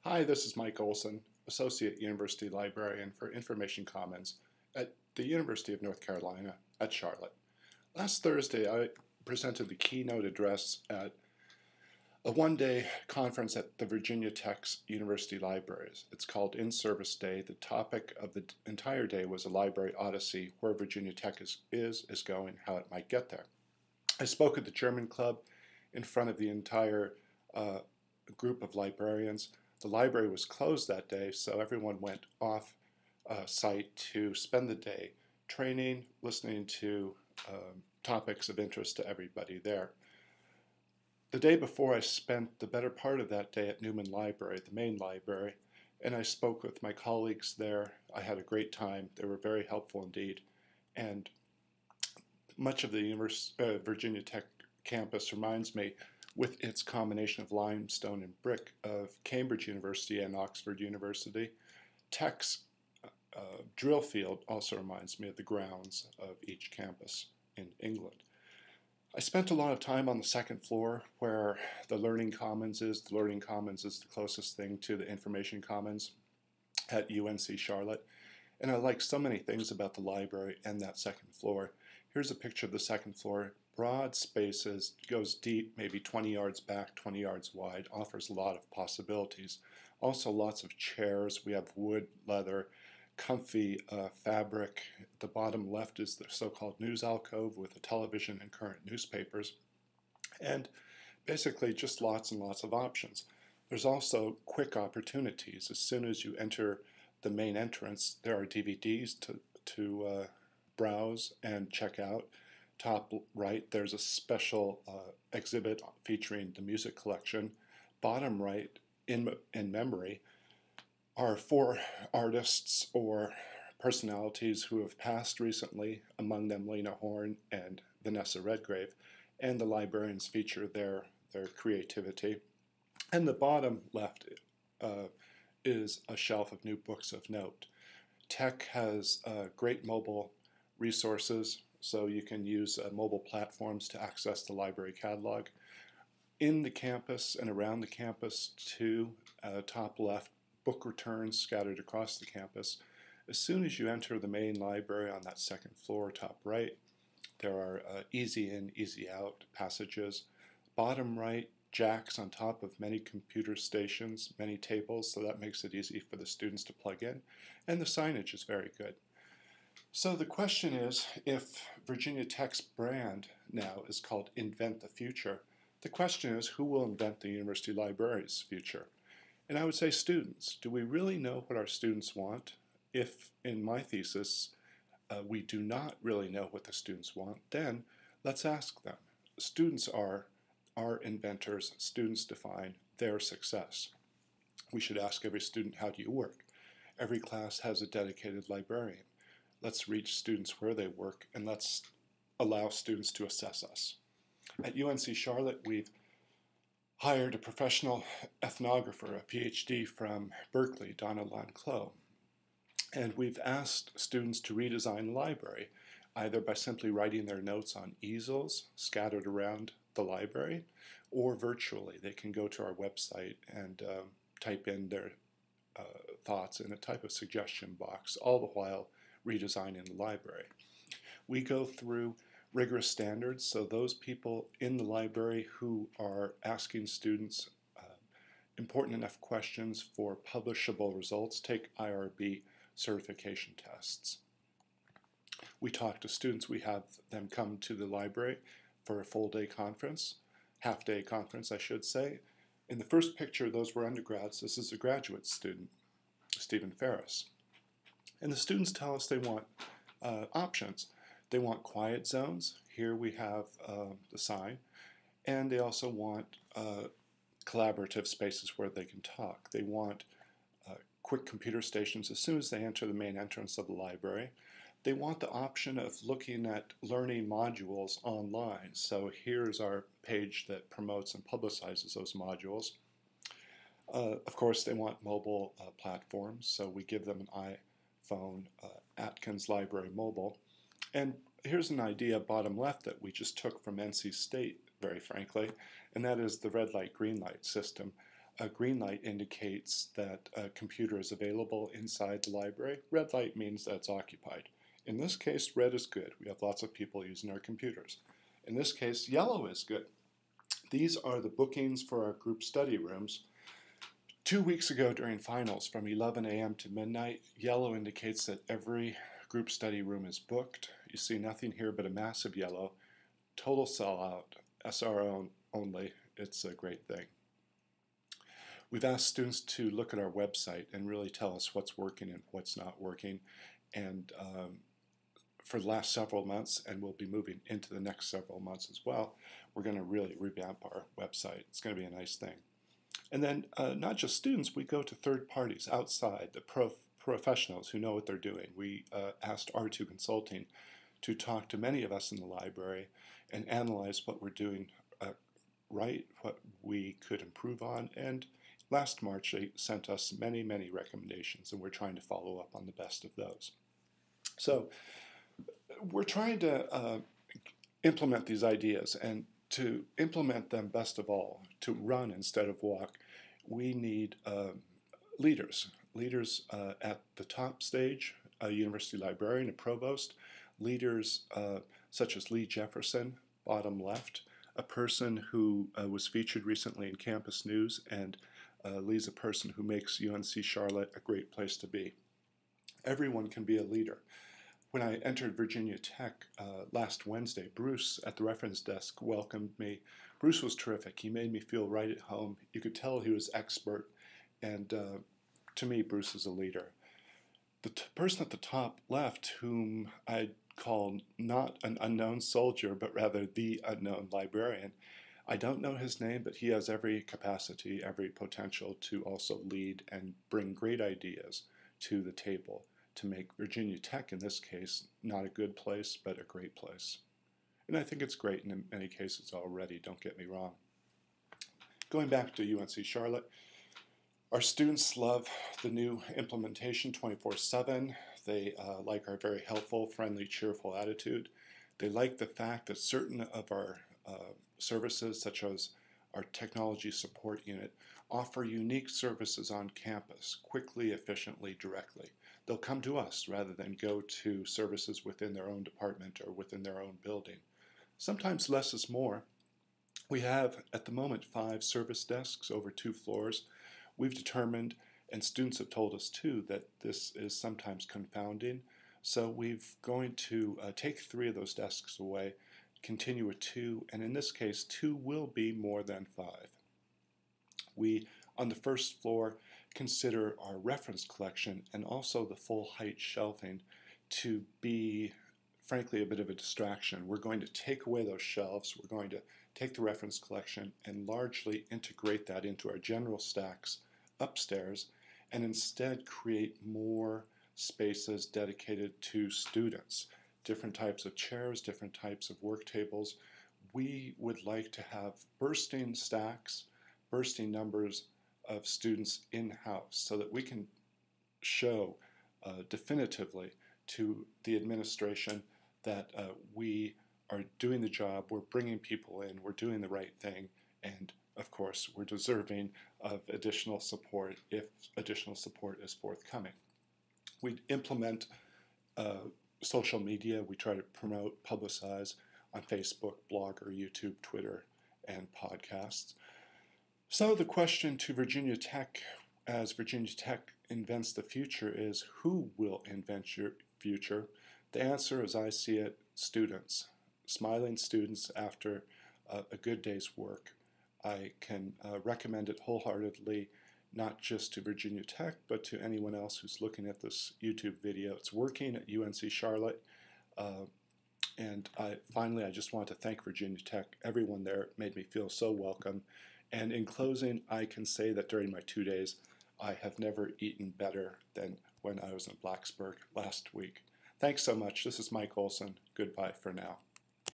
Hi, this is Mike Olson, Associate University Librarian for Information Commons at the University of North Carolina at Charlotte. Last Thursday, I presented the keynote address at a one-day conference at the Virginia Tech's University Libraries. It's called In-Service Day. The topic of the entire day was a library odyssey, where Virginia Tech is going, how it might get there. I spoke at the German Club in front of the entire group of librarians. The library was closed that day, so everyone went off site to spend the day training, listening to topics of interest to everybody there. The day before, I spent the better part of that day at Newman Library, the main library, and I spoke with my colleagues there. I had a great time. They were very helpful indeed. And much of the Virginia Tech campus reminds me, with its combination of limestone and brick, of Cambridge University and Oxford University. Tech's drill field also reminds me of the grounds of each campus in England. I spent a lot of time on the second floor where the Learning Commons is. The Learning Commons is the closest thing to the Information Commons at UNC Charlotte. And I like so many things about the library and that second floor. Here's a picture of the second floor. Broad spaces, goes deep, maybe 20 yards back, 20 yards wide, offers a lot of possibilities. Also lots of chairs. We have wood, leather, comfy fabric. The bottom left is the so-called news alcove with a television and current newspapers. And basically just lots and lots of options. There's also quick opportunities. As soon as you enter the main entrance, there are DVDs to browse and check out. Top right, there's a special exhibit featuring the music collection. Bottom right, in memory, are 4 artists or personalities who have passed recently, among them Lena Horne and Vanessa Redgrave, and the librarians feature their creativity. And the bottom left is a shelf of new books of note. Tech has great mobile resources, so you can use mobile platforms to access the library catalog. In the campus and around the campus, too, top left, book returns scattered across the campus. As soon as you enter the main library on that second floor, top right, there are easy in, easy out passages. Bottom right, jacks on top of many computer stations, many tables, so that makes it easy for the students to plug in. And the signage is very good. So the question is, if Virginia Tech's brand now is called Invent the Future, the question is, who will invent the university library's future? And I would say students. Do we really know what our students want? If, in my thesis, we do not really know what the students want, then let's ask them. Students are inventors. Students define their success. We should ask every student, how do you work? Every class has a dedicated librarian. Let's reach students where they work, and let's allow students to assess us. At UNC Charlotte, we've hired a professional ethnographer, a PhD from Berkeley, Donna Lanclos, and we've asked students to redesign the library, either by simply writing their notes on easels scattered around the library, or virtually. They can go to our website and type in their thoughts in a type of suggestion box, all the while redesigning the library. We go through rigorous standards, so those people in the library who are asking students important enough questions for publishable results take IRB certification tests. We talk to students. We have them come to the library for a full-day conference, half-day conference, I should say. In the first picture, those were undergrads. This is a graduate student, Stephen Ferris. And the students tell us they want options. They want quiet zones. Here we have the sign. And they also want collaborative spaces where they can talk. They want quick computer stations as soon as they enter the main entrance of the library. They want the option of looking at learning modules online. So here's our page that promotes and publicizes those modules. Of course, they want mobile platforms, so we give them an iPhone, Atkins Library Mobile. And here's an idea, bottom left, that we just took from NC State, very frankly, and that is the red light, green light system. A green light indicates that a computer is available inside the library. Red light means that it's occupied. In this case, red is good. We have lots of people using our computers. In this case, yellow is good. These are the bookings for our group study rooms. 2 weeks ago during finals, from 11 a.m. to midnight, yellow indicates that every group study room is booked. You see nothing here but a massive yellow. Total sellout, SRO only. It's a great thing. We've asked students to look at our website and really tell us what's working and what's not working. And for the last several months, and we'll be moving into the next several months as well, we're going to really revamp our website. It's going to be a nice thing. And then not just students, we go to third parties outside, the professionals who know what they're doing. We asked R2 Consulting to talk to many of us in the library and analyze what we're doing right, what we could improve on, and last March they sent us many, many recommendations, and we're trying to follow up on the best of those. So we're trying to implement these ideas, and to implement them best of all, to run instead of walk, we need leaders. Leaders at the top stage, a university librarian, a provost, leaders such as Lee Jefferson, bottom left, a person who was featured recently in Campus News, and Lee's a person who makes UNC Charlotte a great place to be. Everyone can be a leader. When I entered Virginia Tech last Wednesday, Bruce at the reference desk welcomed me. Bruce was terrific. He made me feel right at home. You could tell he was expert, and to me, Bruce is a leader. The person at the top left, whom I'd call not an unknown soldier, but rather the unknown librarian, I don't know his name, but he has every capacity, every potential to also lead and bring great ideas to the table to make Virginia Tech, in this case, not a good place, but a great place. And I think it's great in many cases already, don't get me wrong. Going back to UNC Charlotte, our students love the new implementation 24/7. They like our very helpful, friendly, cheerful attitude. They like the fact that certain of our services, such as our technology support unit, offer unique services on campus, quickly, efficiently, directly. They'll come to us rather than go to services within their own department or within their own building. Sometimes less is more. We have, at the moment, 5 service desks over 2 floors. We've determined, and students have told us too, that this is sometimes confounding. So we're going to take 3 of those desks away, continue with 2, and in this case, 2 will be more than 5. We, on the first floor, consider our reference collection and also the full height shelving to be, frankly, a bit of a distraction. We're going to take away those shelves. We're going to take the reference collection and largely integrate that into our general stacks upstairs, and instead create more spaces dedicated to students. Different types of chairs, different types of work tables. We would like to have bursting stacks, bursting numbers of students in-house so that we can show definitively to the administration that we are doing the job, we're bringing people in, we're doing the right thing, and of course we're deserving of additional support if additional support is forthcoming. We implement social media. We try to promote, publicize on Facebook, Blogger, YouTube, Twitter, and podcasts. So the question to Virginia Tech, as Virginia Tech invents the future, is who will invent your future? The answer, as I see it, students. Smiling students after a good day's work. I can recommend it wholeheartedly, not just to Virginia Tech, but to anyone else who's looking at this YouTube video. It's working at UNC Charlotte. And finally, I just want to thank Virginia Tech. Everyone there made me feel so welcome. And in closing, I can say that during my 2 days, I have never eaten better than when I was in Blacksburg last week. Thanks so much. This is Mike Olson. Goodbye for now.